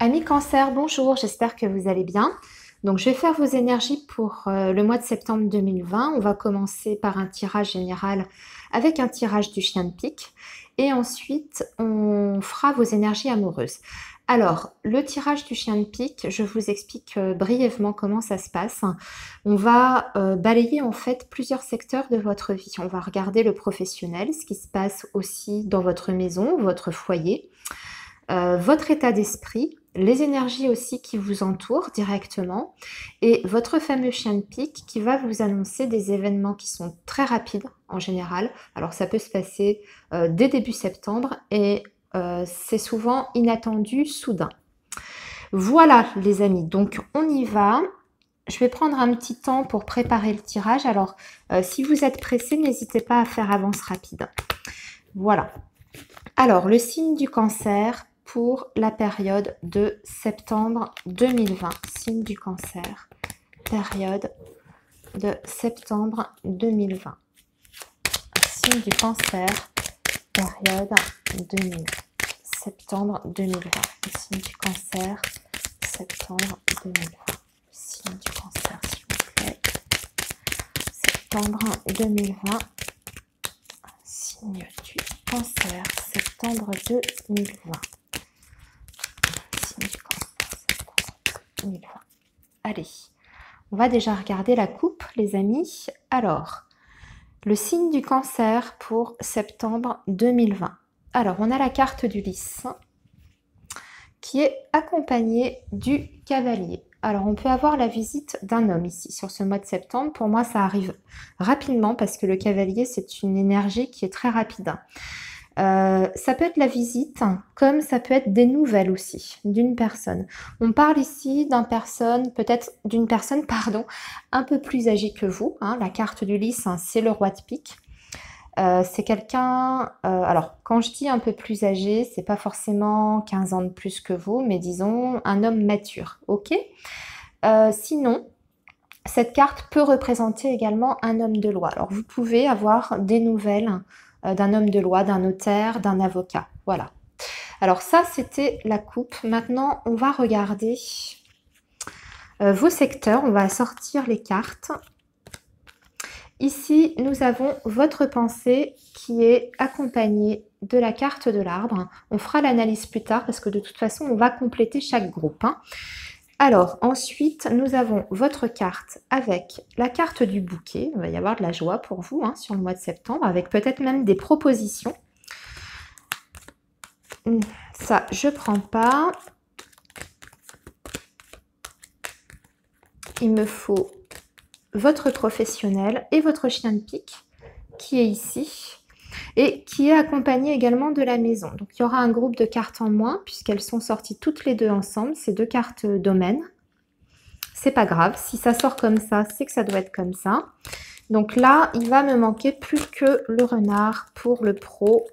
Amis Cancer, bonjour, j'espère que vous allez bien. Donc, je vais faire vos énergies pour le mois de septembre 2020. On va commencer par un tirage général avec un tirage du chien de pique. Et ensuite, on fera vos énergies amoureuses. Alors, le tirage du chien de pique, je vous explique brièvement comment ça se passe. On va balayer en fait plusieurs secteurs de votre vie. On va regarder le professionnel, ce qui se passe aussi dans votre maison, votre foyer. Votre état d'esprit, les énergies aussi qui vous entourent directement et votre fameux chien de pique qui va vous annoncer des événements qui sont très rapides en général. Alors ça peut se passer dès début septembre et c'est souvent inattendu, soudain. Voilà les amis, donc on y va. Je vais prendre un petit temps pour préparer le tirage. Alors si vous êtes pressé, n'hésitez pas à faire avance rapide. Voilà. Alors, le signe du cancer pour la période de septembre 2020. Signe du cancer, période de septembre 2020. Signe du cancer, période 2000. Septembre 2020. Signe du cancer, septembre 2020. Signe du cancer, s'il vous plaît. Septembre 2020. Signe du cancer, septembre 2020. Signe du cancer, septembre 2020. Allez, on va déjà regarder la coupe, les amis. Alors, le signe du cancer pour septembre 2020. Alors, on a la carte du lys qui est accompagnée du cavalier. Alors, on peut avoir la visite d'un homme ici sur ce mois de septembre. Pour moi, ça arrive rapidement parce que le cavalier, c'est une énergie qui est très rapide. Ça peut être la visite, comme ça peut être des nouvelles aussi d'une personne. On parle ici peut-être d'une personne, pardon, un peu plus âgée que vous. Hein. La carte du lys, hein, c'est le roi de pique. C'est quelqu'un, alors quand je dis un peu plus âgé, c'est pas forcément 15 ans de plus que vous, mais disons un homme mature, ok? Sinon, cette carte peut représenter également un homme de loi. Alors vous pouvez avoir des nouvelles d'un homme de loi, d'un notaire, d'un avocat, voilà. Alors ça, c'était la coupe. Maintenant, on va regarder vos secteurs, on va sortir les cartes. Ici, nous avons votre pensée qui est accompagnée de la carte de l'arbre. On fera l'analyse plus tard parce que de toute façon, on va compléter chaque groupe. Hein. Alors, ensuite, nous avons votre carte avec la carte du bouquet. Il va y avoir de la joie pour vous hein, sur le mois de septembre, avec peut-être même des propositions. Ça, je ne prends pas. Il me faut votre professionnel et votre chien de pique qui est ici et qui est accompagné également de la maison. Donc il y aura un groupe de cartes en moins puisqu'elles sont sorties toutes les deux ensemble, ces deux cartes domaine. C'est pas grave, si ça sort comme ça, c'est que ça doit être comme ça. Donc là, il va me manquer plus que le renard pour le pro.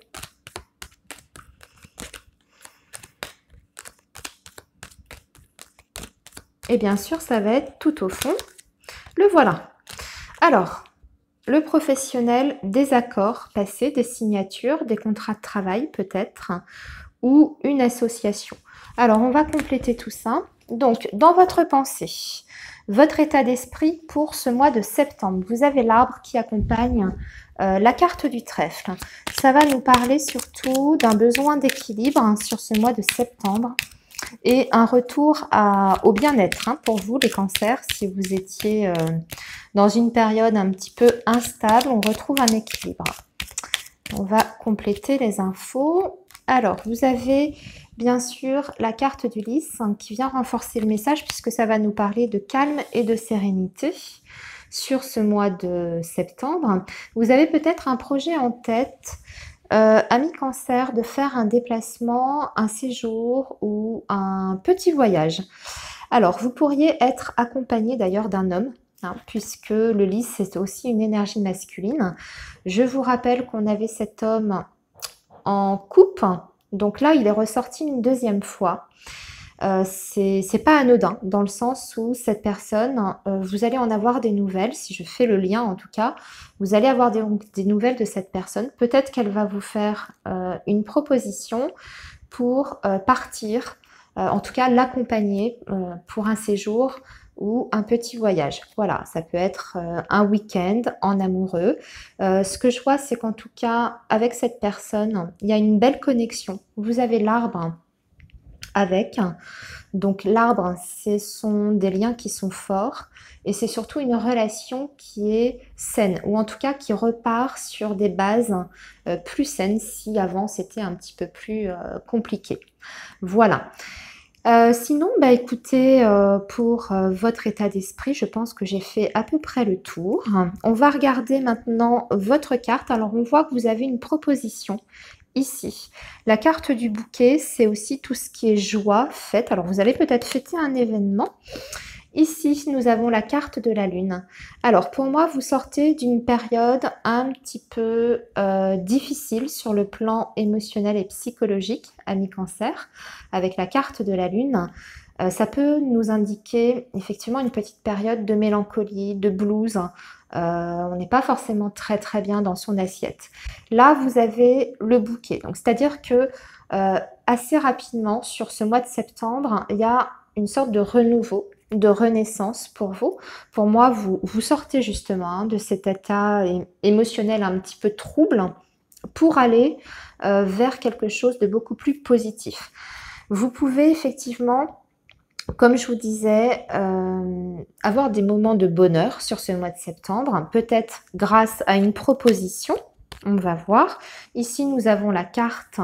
Et bien sûr, ça va être tout au fond. Le voilà. Alors, le professionnel, des accords passés, des signatures, des contrats de travail peut-être, ou une association. Alors, on va compléter tout ça. Donc, dans votre pensée, votre état d'esprit pour ce mois de septembre, vous avez l'arbre qui accompagne la carte du trèfle. Ça va nous parler surtout d'un besoin d'équilibre hein, sur ce mois de septembre. Et un retour au bien-être hein, pour vous les cancers, si vous étiez dans une période un petit peu instable, on retrouve un équilibre. On va compléter les infos. Alors, vous avez bien sûr la carte du lys hein, qui vient renforcer le message puisque ça va nous parler de calme et de sérénité sur ce mois de septembre. Vous avez peut-être un projet en tête amis cancer, de faire un déplacement, un séjour ou un petit voyage. Alors, vous pourriez être accompagné d'ailleurs d'un homme, hein, puisque le lys, c'est aussi une énergie masculine. Je vous rappelle qu'on avait cet homme en coupe, donc là, il est ressorti une deuxième fois. C'est pas anodin dans le sens où cette personne, vous allez en avoir des nouvelles, si je fais le lien en tout cas, vous allez avoir des nouvelles de cette personne. Peut-être qu'elle va vous faire une proposition pour partir en tout cas l'accompagner pour un séjour ou un petit voyage. Voilà, ça peut être un week-end en amoureux. Ce que je vois, c'est qu'en tout cas, avec cette personne, il y a une belle connexion. Vous avez l'arbre avec. Donc l'arbre, ce sont des liens qui sont forts et c'est surtout une relation qui est saine ou en tout cas qui repart sur des bases plus saines si avant c'était un petit peu plus compliqué. Voilà. Sinon, bah écoutez, pour votre état d'esprit, je pense que j'ai fait à peu près le tour. On va regarder maintenant votre carte. Alors, on voit que vous avez une proposition ici. La carte du bouquet, c'est aussi tout ce qui est joie, fête. Alors, vous allez peut-être fêter un événement. Ici, nous avons la carte de la lune. Alors, pour moi, vous sortez d'une période un petit peu difficile sur le plan émotionnel et psychologique, ami cancer, avec la carte de la lune. Ça peut nous indiquer effectivement une petite période de mélancolie, de blues. On n'est pas forcément très très bien dans son assiette. Là, vous avez le bouquet. Donc, c'est-à-dire que assez rapidement, sur ce mois de septembre, il y a une sorte de renouveau, de renaissance pour vous. Pour moi, vous sortez justement de cet état émotionnel un petit peu trouble pour aller vers quelque chose de beaucoup plus positif. Vous pouvez effectivement, comme je vous disais, avoir des moments de bonheur sur ce mois de septembre, peut-être grâce à une proposition. On va voir. Ici, nous avons la carte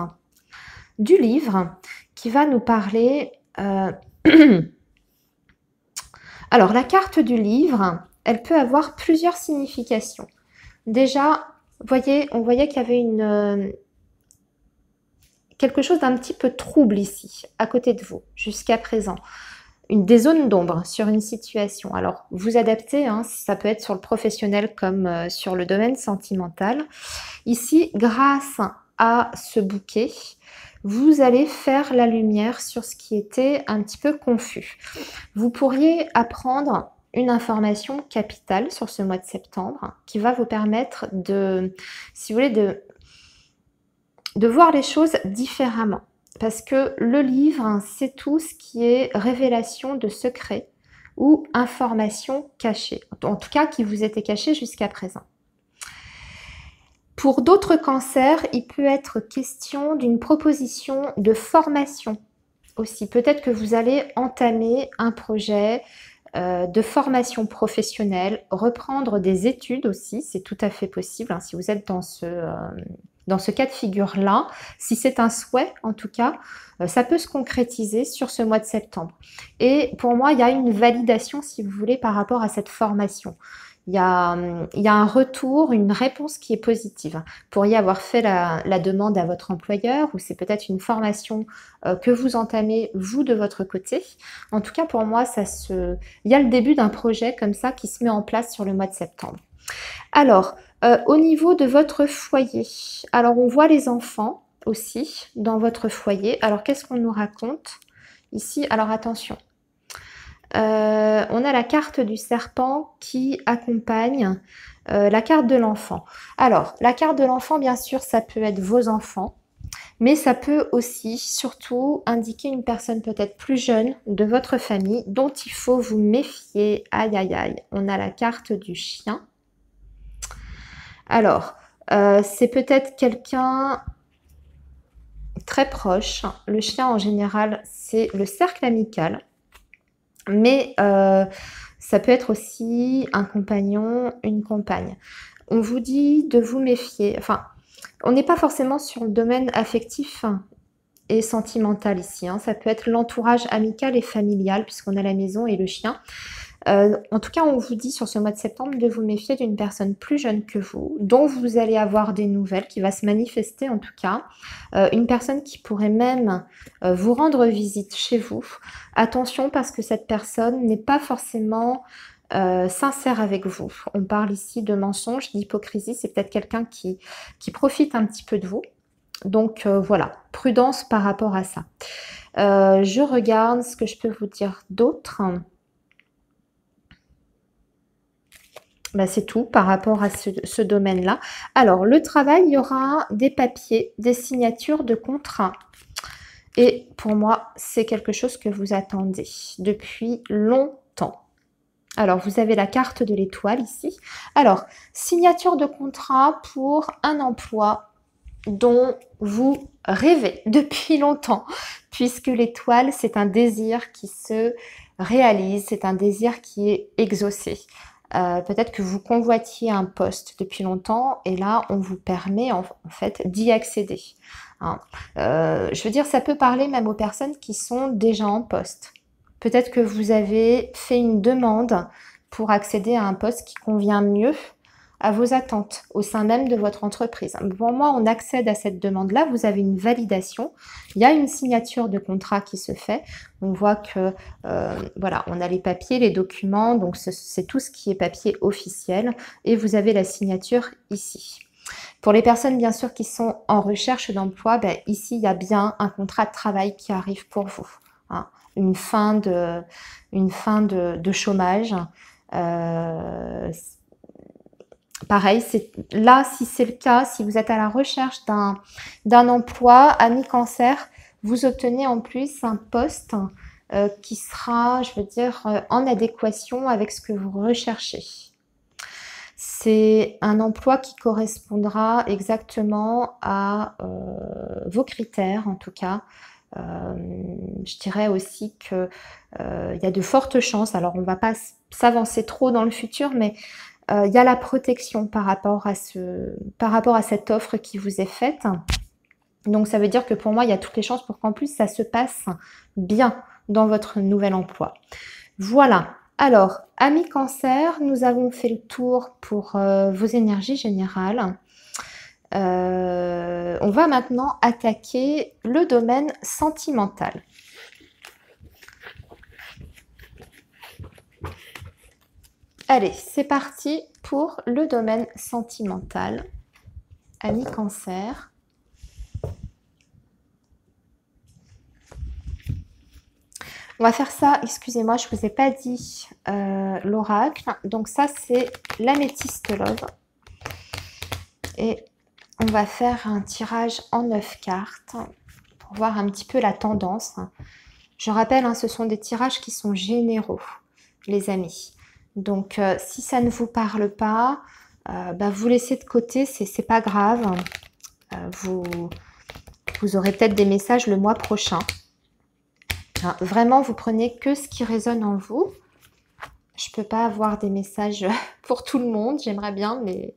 du livre qui va nous parler... Alors, la carte du livre, elle peut avoir plusieurs significations. Déjà, voyez, on voyait qu'il y avait quelque chose d'un petit peu trouble ici, à côté de vous, jusqu'à présent. Des zones d'ombre sur une situation. Alors, vous adaptez, hein, ça peut être sur le professionnel comme sur le domaine sentimental. Ici, grâce à ce bouquet, vous allez faire la lumière sur ce qui était un petit peu confus. Vous pourriez apprendre une information capitale sur ce mois de septembre qui va vous permettre de, si vous voulez, de voir les choses différemment. Parce que le livre, c'est tout ce qui est révélation de secrets ou information cachée. En tout cas, qui vous était cachée jusqu'à présent. Pour d'autres cancers, il peut être question d'une proposition de formation aussi. Peut-être que vous allez entamer un projet de formation professionnelle, reprendre des études aussi, c'est tout à fait possible hein, si vous êtes dans ce cas de figure-là. Si c'est un souhait, en tout cas, ça peut se concrétiser sur ce mois de septembre. Et pour moi, il y a une validation, si vous voulez, par rapport à cette formation. Il y a un retour, une réponse qui est positive. Vous pourriez avoir fait la demande à votre employeur ou c'est peut-être une formation que vous entamez, vous, de votre côté. En tout cas, pour moi, il y a le début d'un projet comme ça qui se met en place sur le mois de septembre. Alors, au niveau de votre foyer, alors on voit les enfants aussi dans votre foyer. Alors, qu'est-ce qu'on nous raconte ici? Alors, attention. On a la carte du serpent qui accompagne la carte de l'enfant. Alors, la carte de l'enfant, bien sûr, ça peut être vos enfants, mais ça peut aussi, surtout, indiquer une personne peut-être plus jeune de votre famille dont il faut vous méfier. Aïe, aïe, aïe. On a la carte du chien. Alors, c'est peut-être quelqu'un très proche. Le chien, en général, c'est le cercle amical. Mais ça peut être aussi un compagnon, une compagne. On vous dit de vous méfier. Enfin, on n'est pas forcément sur le domaine affectif et sentimental ici. Hein. Ça peut être l'entourage amical et familial, puisqu'on a la maison et le chien. En tout cas, on vous dit sur ce mois de septembre de vous méfier d'une personne plus jeune que vous, dont vous allez avoir des nouvelles, qui va se manifester en tout cas. Une personne qui pourrait même vous rendre visite chez vous. Attention parce que cette personne n'est pas forcément sincère avec vous. On parle ici de mensonge, d'hypocrisie. C'est peut-être quelqu'un qui profite un petit peu de vous. Donc voilà, prudence par rapport à ça. Je regarde ce que je peux vous dire d'autre. Ben, c'est tout par rapport à ce domaine-là. Alors, le travail, il y aura des papiers, des signatures de contrats. Et pour moi, c'est quelque chose que vous attendez depuis longtemps. Alors, vous avez la carte de l'étoile ici. Alors, signature de contrat pour un emploi dont vous rêvez depuis longtemps, puisque l'étoile, c'est un désir qui se réalise, c'est un désir qui est exaucé. Peut-être que vous convoitiez un poste depuis longtemps et là, on vous permet en fait d'y accéder. Hein. Je veux dire, ça peut parler même aux personnes qui sont déjà en poste. Peut-être que vous avez fait une demande pour accéder à un poste qui convient mieux à vos attentes au sein même de votre entreprise. Pour moi, on accède à cette demande-là, vous avez une validation, il y a une signature de contrat qui se fait, on voit que, voilà, on a les papiers, les documents, donc c'est tout ce qui est papier officiel, et vous avez la signature ici. Pour les personnes, bien sûr, qui sont en recherche d'emploi, ben, ici, il y a bien un contrat de travail qui arrive pour vous. Hein. Une fin de chômage. Pareil, là, si c'est le cas, si vous êtes à la recherche d'un emploi, ami cancer, vous obtenez en plus un poste qui sera, je veux dire, en adéquation avec ce que vous recherchez. C'est un emploi qui correspondra exactement à vos critères, en tout cas. Je dirais aussi qu'il y a de fortes chances, alors on ne va pas s'avancer trop dans le futur, mais il y a la protection par rapport à cette offre qui vous est faite. Donc ça veut dire que pour moi, il y a toutes les chances pour qu'en plus ça se passe bien dans votre nouvel emploi. Voilà. Alors, amis cancer, nous avons fait le tour pour vos énergies générales. On va maintenant attaquer le domaine sentimental. Allez, c'est parti pour le domaine sentimental. Amis cancer. On va faire ça, excusez-moi, je ne vous ai pas dit l'oracle. Donc ça, c'est l'améthyste love. Et on va faire un tirage en 9 cartes pour voir un petit peu la tendance. Je rappelle, hein, ce sont des tirages qui sont généraux, les amis. Donc, si ça ne vous parle pas, bah, vous laissez de côté, c'est pas grave. Vous aurez peut-être des messages le mois prochain. Hein, vraiment, vous prenez que ce qui résonne en vous. Je ne peux pas avoir des messages pour tout le monde, j'aimerais bien, mais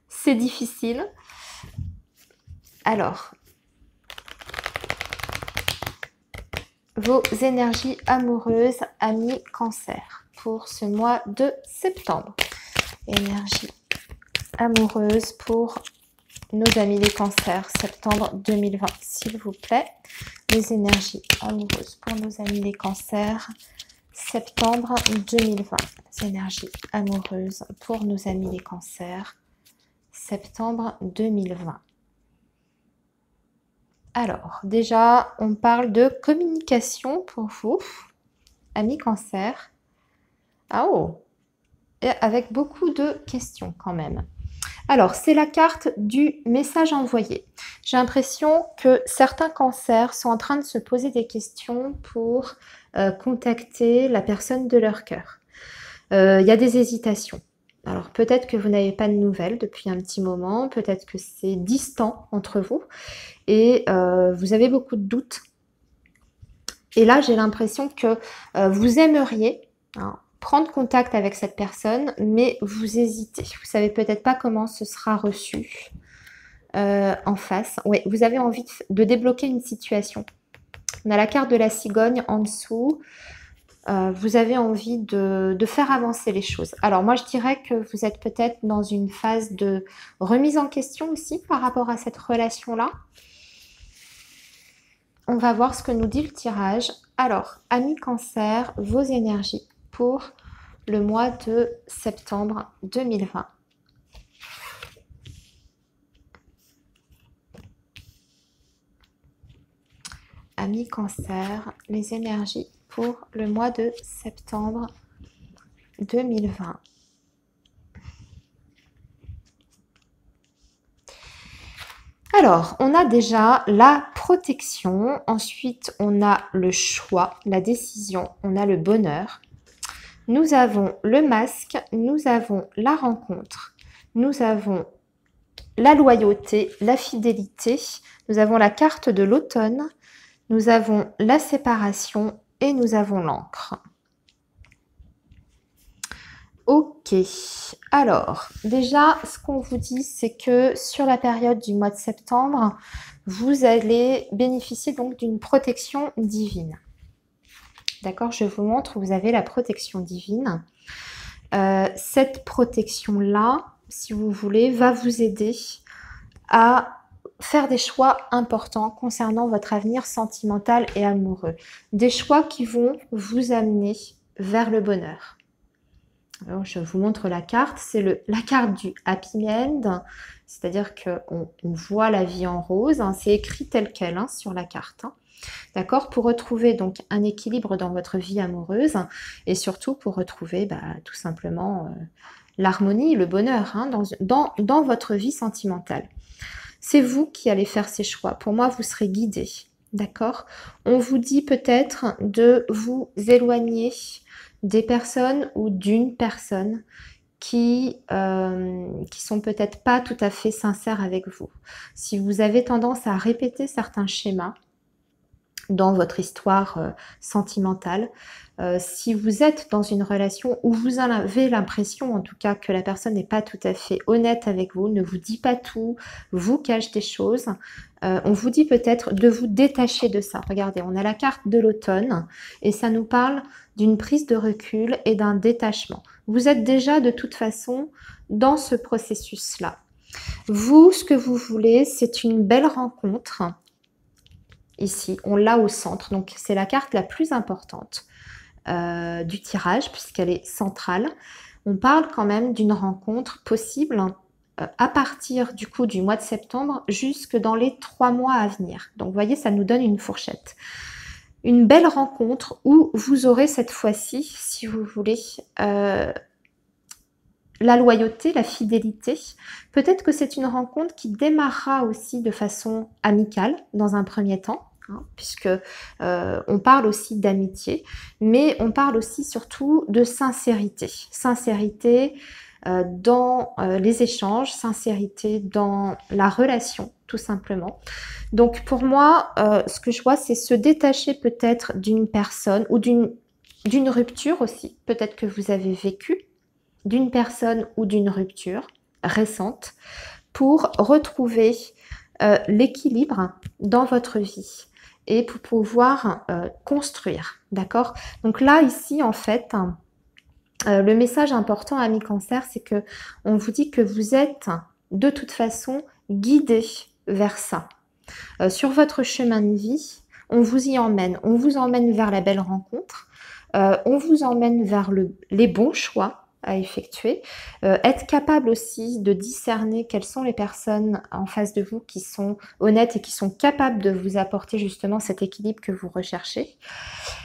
c'est difficile. Alors, vos énergies amoureuses, amis cancer, pour ce mois de septembre. Énergie amoureuse pour nos amis les cancers, septembre 2020, s'il vous plaît. Les énergies amoureuses pour nos amis les cancers, septembre 2020. Les énergies amoureuses pour nos amis les cancers, septembre 2020. Alors, déjà, on parle de communication pour vous, amis cancer. Ah oh, et avec beaucoup de questions quand même. Alors, c'est la carte du message envoyé. J'ai l'impression que certains cancers sont en train de se poser des questions pour contacter la personne de leur cœur. Il y a des hésitations. Alors, peut-être que vous n'avez pas de nouvelles depuis un petit moment, peut-être que c'est distant entre vous et vous avez beaucoup de doutes. Et là, j'ai l'impression que vous aimeriez prendre contact avec cette personne, mais vous hésitez. Vous ne savez peut-être pas comment ce sera reçu en face. Oui, vous avez envie de débloquer une situation. On a la carte de la cigogne en dessous. Vous avez envie de faire avancer les choses. Alors moi, je dirais que vous êtes peut-être dans une phase de remise en question aussi par rapport à cette relation-là. On va voir ce que nous dit le tirage. Alors, amis cancer, vos énergies pour le mois de septembre 2020. Amis cancer, les énergies pour le mois de septembre 2020. Alors, on a déjà la protection, ensuite on a le choix, la décision, on a le bonheur. Nous avons le masque, nous avons la rencontre, nous avons la loyauté, la fidélité, nous avons la carte de l'automne, nous avons la séparation et nous avons l'encre. Ok, alors déjà ce qu'on vous dit c'est que sur la période du mois de septembre, vous allez bénéficier donc d'une protection divine. D'accord, je vous montre où vous avez la protection divine. Cette protection-là, si vous voulez, va vous aider à faire des choix importants concernant votre avenir sentimental et amoureux. Des choix qui vont vous amener vers le bonheur. Alors, je vous montre la carte. C'est la carte du Happy End, c'est-à-dire qu'on voit la vie en rose. Hein, c'est écrit tel quel hein, sur la carte. Hein. D'accord? Pour retrouver donc un équilibre dans votre vie amoureuse et surtout pour retrouver tout simplement l'harmonie, le bonheur hein, dans votre vie sentimentale. C'est vous qui allez faire ces choix. Pour moi, vous serez guidé. D'accord? On vous dit peut-être de vous éloigner des personnes ou d'une personne qui sont peut-être pas tout à fait sincères avec vous. Si vous avez tendance à répéter certains schémas dans votre histoire sentimentale, si vous êtes dans une relation où vous avez l'impression en tout cas que la personne n'est pas tout à fait honnête avec vous, ne vous dit pas tout, vous cache des choses, on vous dit peut-être de vous détacher de ça. Regardez, on a la carte de l'automne et ça nous parle d'une prise de recul et d'un détachement. Vous êtes déjà de toute façon dans ce processus-là. Vous, ce que vous voulez, c'est une belle rencontre. Ici, on l'a au centre, donc c'est la carte la plus importante du tirage puisqu'elle est centrale. On parle quand même d'une rencontre possible à partir du coup du mois de septembre jusque dans les 3 mois à venir. Donc vous voyez, ça nous donne une fourchette. Une belle rencontre où vous aurez cette fois-ci, si vous voulez, la loyauté, la fidélité. Peut-être que c'est une rencontre qui démarrera aussi de façon amicale dans un premier temps. Hein, puisque on parle aussi d'amitié, mais on parle aussi surtout de sincérité. Sincérité dans les échanges, sincérité dans la relation, tout simplement. Donc pour moi, ce que je vois, c'est se détacher peut-être d'une personne ou d'une rupture aussi, peut-être que vous avez vécu, d'une personne ou d'une rupture récente, pour retrouver l'équilibre dans votre vie et pour pouvoir construire, d'accord? Donc là, ici, en fait, le message important, amis cancer, c'est que on vous dit que vous êtes de toute façon guidé vers ça. Sur votre chemin de vie, on vous y emmène. On vous emmène vers la belle rencontre. On vous emmène vers les bons choix à effectuer, être capable aussi de discerner quelles sont les personnes en face de vous qui sont honnêtes et qui sont capables de vous apporter justement cet équilibre que vous recherchez.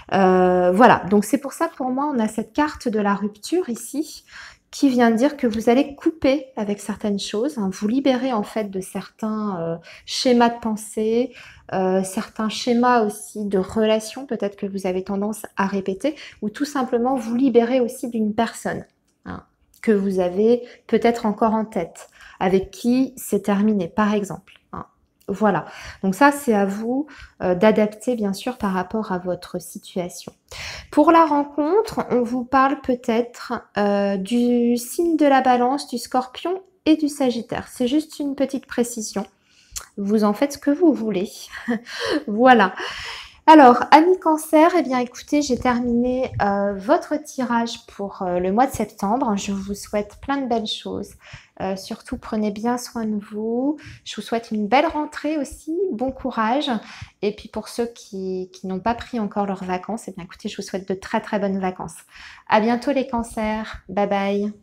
Voilà, donc c'est pour ça que pour moi on a cette carte de la rupture ici qui vient dire que vous allez couper avec certaines choses, hein, vous libérer en fait de certains schémas de pensée, certains schémas aussi de relations peut-être que vous avez tendance à répéter, ou tout simplement vous libérer aussi d'une personne hein, que vous avez peut-être encore en tête, avec qui c'est terminé par exemple. Hein. Voilà, donc ça c'est à vous d'adapter bien sûr par rapport à votre situation. Pour la rencontre, on vous parle peut-être du signe de la balance, du scorpion et du sagittaire. C'est juste une petite précision. Vous en faites ce que vous voulez. Voilà. Alors, amis cancer, eh bien écoutez, j'ai terminé votre tirage pour le mois de septembre. Je vous souhaite plein de belles choses. Surtout, prenez bien soin de vous. Je vous souhaite une belle rentrée aussi. Bon courage. Et puis pour ceux qui n'ont pas pris encore leurs vacances, eh bien écoutez, je vous souhaite de très très bonnes vacances. À bientôt les cancers. Bye bye.